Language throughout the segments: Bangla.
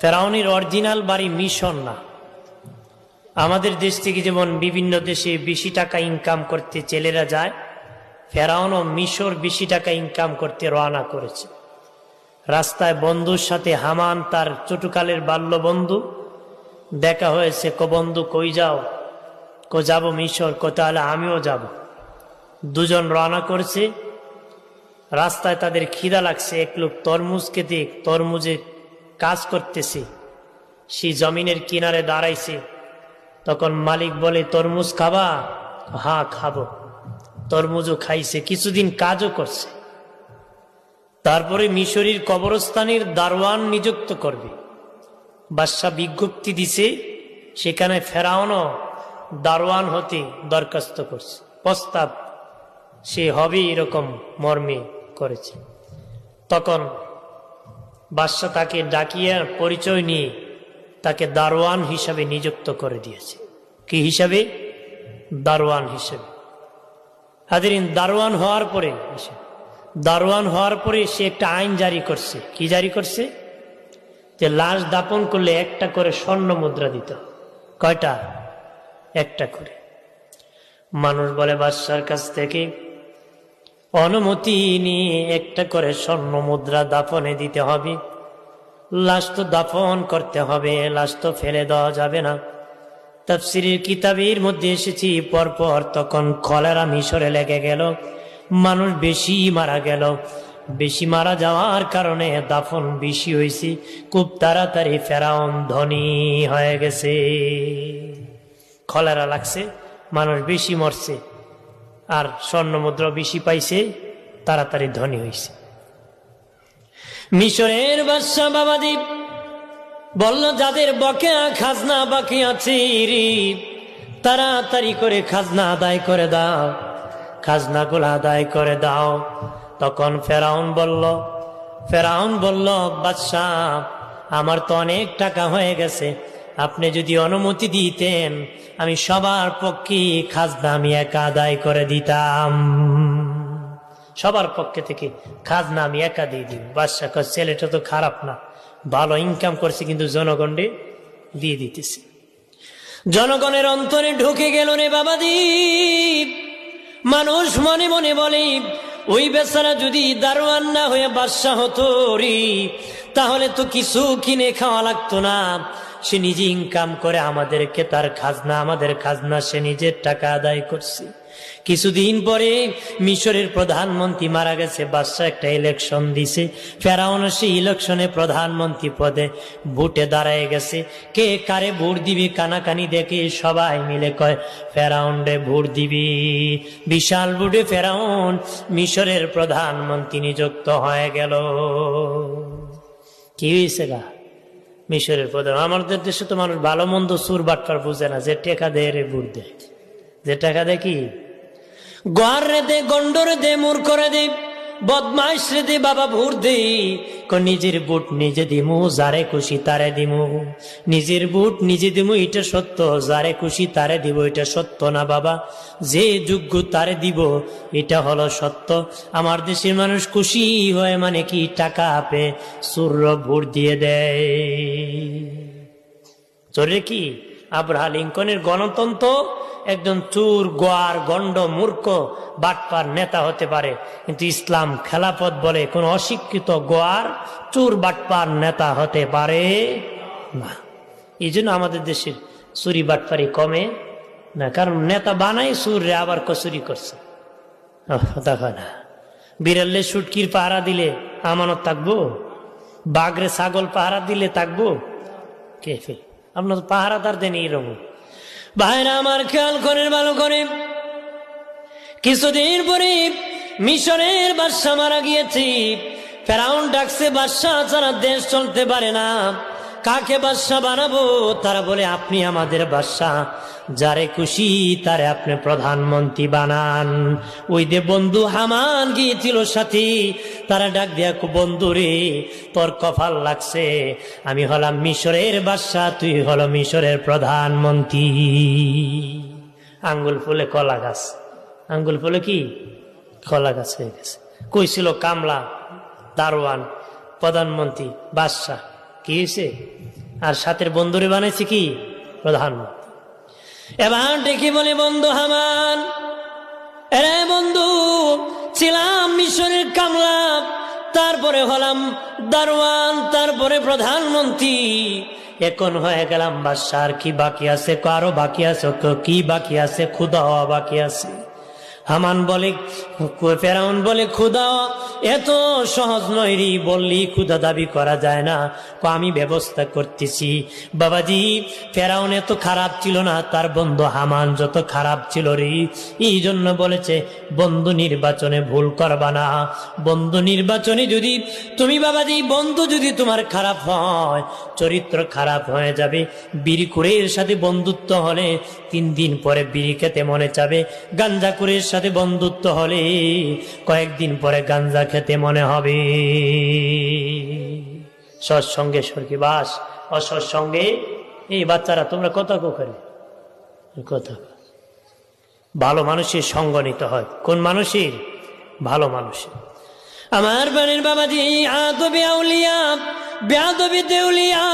ফেরাউনের অরিজিনাল বাড়ি মিশর না। আমাদের দেশ থেকে যেমন বিভিন্ন দেশে বেশি টাকা ইনকাম করতে ছেলেরা যায়, ফেরাউনও মিশর বেশি টাকা ইনকাম করতে রওনা করেছে। রাস্তায় বন্ধুর সাথে হামান তার ছোটকালের বাল্য বন্ধু দেখা হয়েছে। বন্ধু কই যাও? যাব মিশর। তাহলে আমিও যাব। দুজন রওনা করছে। রাস্তায় তাদের খিদা লাগছে। এক লোক তরমুজ খেতে তরমুজে কাজ করতেছে, সেই জমিনের কিনারে দাঁড়াইছে। তখন মালিক বলে, তরমুজ খাবা? হ্যাঁ খাবো। তরমুজও খাইছে, কিছুদিন কাজও করছে। তারপরে মিশরীর কবরস্থানের দারোয়ান নিযুক্ত করবে। বাদশাহ বিজ্ঞপ্তি দিছে, সেখানে ফেরাউনও দারোয়ান হতে দরখাস্ত করছে, প্রস্তাব সে হবে এরকম মর্মে করেছে। তখন বাদশাহ তাকে ডাকিয়ে পরিচয় নিয়ে তাকে দারোয়ান হিসাবে নিযুক্ত করে দিয়েছে। কি হিসাবে? দারোয়ান হিসাবে। হাজিরিন, দারোয়ান হওয়ার পরে সে একটা আইন জারি করছে। কি জারি করছে? যে লাশ দাপন করলে একটা করে স্বর্ণ মুদ্রা দিত। কয়টা? একটা করে। মানুষ বলে বাদশার কাছ থেকে অনুমতি নিয়ে একটা করে স্বর্ণ মুদ্রা দাফনে দিতে হবে। লাশ তো দাফন করতে হবে, লাশ তো ফেলে দেওয়া যাবে না। তাফসীরের কিতাবের মধ্যে এসেছি পরপর তখন কলেরা মিশরে লেগে গেল, মানুষ বেশি মারা গেল। বেশি মারা যাওয়ার কারণে দাফন বেশি হয়েছে। খুব তাড়াতাড়ি ফেরাউন ধনী হয়ে গেছে। কলেরা লাগছে, মানুষ বেশি মরছে, আর স্বর্ণ মুদ্রা বেশি পাইছে, তাড়াতাড়ি ধনী হয়েছে। মিশরের বাদশা বাবাজি বলল, যাদের বকেয়া খাজনা বাকি আছে তাড়াতাড়ি করে খাজনা আদায় করে দাও, খাজনাগুলো আদায় করে দাও। তখন ফেরাউন বলল, বাদশাহ আমার তো অনেক টাকা হয়ে গেছে, আপনি যদি অনুমতি দিতেন আমি সবার পক্ষে খাজনা আমি একা আদায় করে দিতাম। সবার পক্ষে থেকে খাজনা আমি একা দিয়ে দিব। বাদশাহ কয়, ছেলেটা তো খারাপ না, ভালো ইনকাম করছে, কিন্তু জনগণে দিয়ে দিতেছে। জনগণের অন্তরে ঢুকে গেল রে বাবাজি। মানুষ মনে মনে বলে, ওই বেচারা যদি দারোয়ান না হয়ে বাদশা হতো তাহলে তো কিছু কিনে খাওয়া লাগতো না। সে নিজে ইনকাম করে আমাদেরকে আমাদের খাজনা সে নিজের টাকা আদায় করছে। কিছুদিন পরে মিশরের প্রধানমন্ত্রী মারা গেছে। বাদশা একটা ইলেকশন দিছে, ফেরাউন সেই ইলেকশনে প্রধানমন্ত্রী পদে ভোটে দাঁড়ায় গেছে। কে কারে ভোট দিবি কানাকানি দেখে সবাই মিলে কয় ফেরাউন রে ভোট দিবি। বিশাল ভোটে ফেরাউন মিশরের প্রধানমন্ত্রী নিযুক্ত হয়ে গেল। কি হয়েছে গা? মিশরের প্রধান। আমাদের দেশে তো মানুষ ভালো মন্দ সুর বাটপার বুঝে না, যে টেকা দেয় রে ভোট দেয়। যে টাকা দেয় কি গোয়ার রে দে, গন্ডরে দে, মূর করে দে, বদমাইশ রে দে, বাবা ভোট দে। নিজের ভোট নিজে দিমু, যারে খুশি তারে দিমু। নিজের ভোট নিজে দিমু, এটা সত্য। যারে খুশি তারে দিব, এটা সত্য না বাবা। যে যোগ্য তারে দিব, এটা হলো সত্য। আমার দেশের মানুষ খুশি হয় মানে কি, টাকা আপে সুর ভোট দিয়ে দেয়। চোরে কি আব্রাহা লিঙ্কনের গণতন্ত্র একজন চোর, গোয়ার, গন্ড, মূর্খ, বাটপার নেতা হতে পারে, কিন্তু ইসলাম খেলাফত বলে কোন অশিক্ষিত গোয়ার, চোর, বাটপার নেতা হতে পারে না। এই জন্য আমাদের দেশের চুরি বাটপারি কমে না, কারণ নেতা বানাই চুর রে আবার কচুরি করছে। দেখো না, বিড়ালে সুটকির পাহারা দিলে আমানত থাকবো? বাঘরে ছাগল পাহারা দিলে থাকবো? কে ফেল? আপনার তো পাহারাদার দেন এইরকম। ভাইরা আমার খেয়াল করেন ভালো করে, কিছুদিন পরে মিশরের বাদশা মারা গিয়েছে। ফেরাউন ডাকছে, বাদশা ছাড়া দেশ চলতে পারে না, কাকে বাদশা বানাবো? তারা বলে, আপনি আমাদের বাদশা, যারে খুশি তারে আপনি প্রধানমন্ত্রী বানান। ওই যে বন্ধু হামান গিয়েছিল সাথী, তারা ডাক দিয়া, বন্ধু রে তোর কপাল লাগছে, আমি হলাম মিশরের বাদশা, তুই হলো মিশরের প্রধানমন্ত্রী। আঙ্গুল ফুলে কলা গাছ, আঙ্গুল ফুলে কি কলা গাছ হয়ে গেছে। কইছিল কামলা, দারোয়ান, প্রধানমন্ত্রী, বাদশা, কি হয়েছে? আর সাথের বন্ধুরে বানাইছে কি প্রধানমন্ত্রী। এবার ডেকে বলে, বন্ধু হামান, এরে বন্ধু, ছিলাম মিশরের কামলা, তারপরে হলাম দারওয়ান, তারপরে প্রধানমন্ত্রী, এখন হয়ে গেলাম বাদশা। আর কি বাকি আছে? আরো বাকি আছে। কি বাকি আছে? ক্ষুধা হওয়া বাকি আছে। হামান বলে, ফেরাউন বলে, ক্ষুধা এত সহজ নয় রে, বললি ক্ষুধা দাবি করা যায় না। আমি ব্যবস্থা করতেছি। বাবাজি, ফেরাউন এত খারাপ ছিল না, তার বন্ধু হামান যত খারাপ ছিল রে। এই জন্য বলেছে, বন্ধু নির্বাচনে ভুল করবা না। বন্ধু নির্বাচনে যদি তুমি, বাবাজি, বন্ধু যদি তোমার খারাপ হয়, চরিত্র খারাপ হয়ে যাবে। বিড়িখুরের সাথে বন্ধুত্ব হলে 3 দিন পরে বিড়ি খেতে মনে চাবে। গাঞ্জাখুরের সাথে বন্ধুত্ব হলে কয়েকদিন পরে গাঞ্জা খেতে মনে হবে। সৎসঙ্গে স্বর্গীবাস, অসৎসঙ্গে। এই বাচ্চারা তোমরা কথা করে কথা, ভালো মানুষের সঙ্গ নিতে হয়। কোন মানুষের? ভালো মানুষের। আমার বাড়ির বাবাজি, আদবে আউলিয়া বেয়াদবে দেউলিয়া।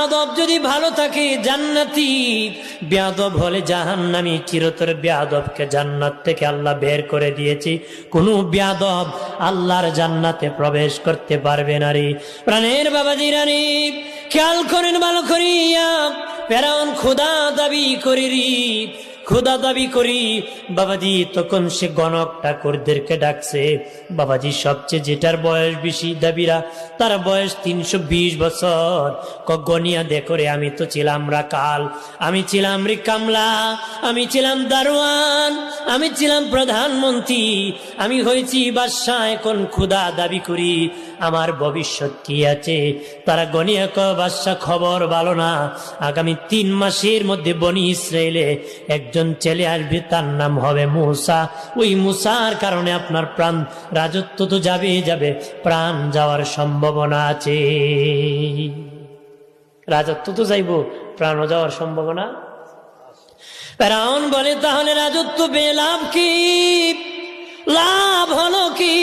আদব যদি ভালো থাকে জান্নাতি, বেয়াদব হলে জাহান্নামী। চিরতর বেয়াদবকে জান্নাত থেকে আল্লাহ বের করে দিয়েছে। কোন বেয়াদব আল্লাহর জান্নাতে প্রবেশ করতে পারবে না রে। প্রাণের বাবাজি রানী, খেয়াল করেন ভালো করিয়া। ফেরাউন ক্ষুধা দাবি করি রে, ক্ষুধা দাবি করি। বাবাজি, তখন সে গণক ঠাকুরদেরকে ডাকছে। বাবাজি, সবচেয়ে যেটার বয়স বেশি দাবিরা, তার বয়স 320 বছর। গনিয়া দেখো রে, আমি তো ছিলাম রাকাল, আমি ছিলাম রে কামলা, আমি ছিলাম দারোয়ান, আমি ছিলাম প্রধানমন্ত্রী, আমি হয়েছি বাদশা। এখন ক্ষুধা দাবি করি, আমার ভবিষ্যৎ কি আছে? তারা গনিয়া কয়, বাদশা, খবর ভালো না। আগামী 3 মাসের মধ্যে বনি ইসরায়েলে একজন ছেলে আসবে, তার নাম হবে মূসা। ওই মূসার কারণে আপনার প্রাণ, রাজত্ব তো যাবে, প্রাণ যাওয়ার সম্ভাবনা আছে। রাজত্ব তো যাইব, প্রাণও যাওয়ার সম্ভাবনা। ফেরাউন বলে, তাহলে রাজত্ব পেয়ে লাভ কি? লাভ হলো কি?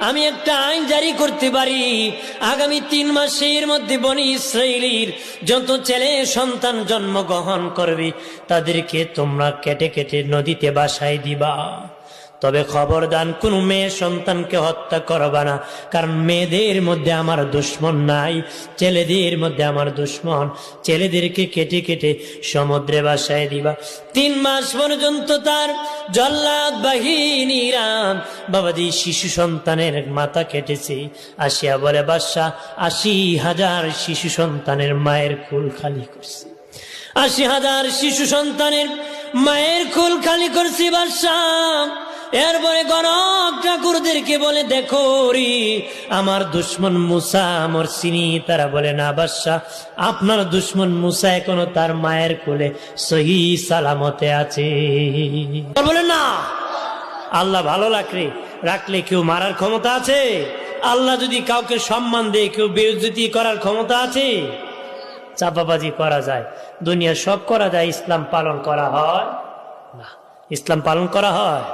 আমি একটা আইন জারি করতে পারি, আগামী 3 মাসের মধ্যে বনি ইসরাইলের যত ছেলে সন্তান জন্মগ্রহণ করবে, তাদেরকে তোমরা কেটে কেটে নদীতে ভাসায় দিবা। তবে খবরদার কোন মেয়ে সন্তানকে হত্যা করবা না, কারণ মেয়েদের মধ্যে আমার দুশ্মন নাই, ছেলেদের মধ্যে আমার দুশ্মন। ছেলেদেরকে কেটে কেটে সমুদ্রে ভাসায় দিবা। 3 মাস পর্যন্ত তার জল্লাদ বাহিনীরা বাবাজি শিশু সন্তানের মাথা কেটেছে। আসিয়া বলে, বাদশা, 80,000 শিশু সন্তানের মায়ের কুল খালি করছে। 80,000 শিশু সন্তানের মায়ের কুল খালি করছি বাদশা। এরপরে গণক ঠাকুরদেরকে বলে, দেখো রে, আমার দুশ্মন মূসা আমার চিনি। তারা বলে, না বাদশা, আপনার দুশ্মন মূসা এখনো তার মায়ের কোলে সহি সালামতে আছে। বলে, না, আল্লাহ ভালো রাখলে কেউ মারার ক্ষমতা আছে? আল্লাহ যদি কাউকে সম্মান দেয়, কেউ বেইজ্জতি করার ক্ষমতা আছে? চাপাবাজি করা যায়, দুনিয়া সব করা যায়, ইসলাম পালন করা হয় না। ইসলাম পালন করা হয়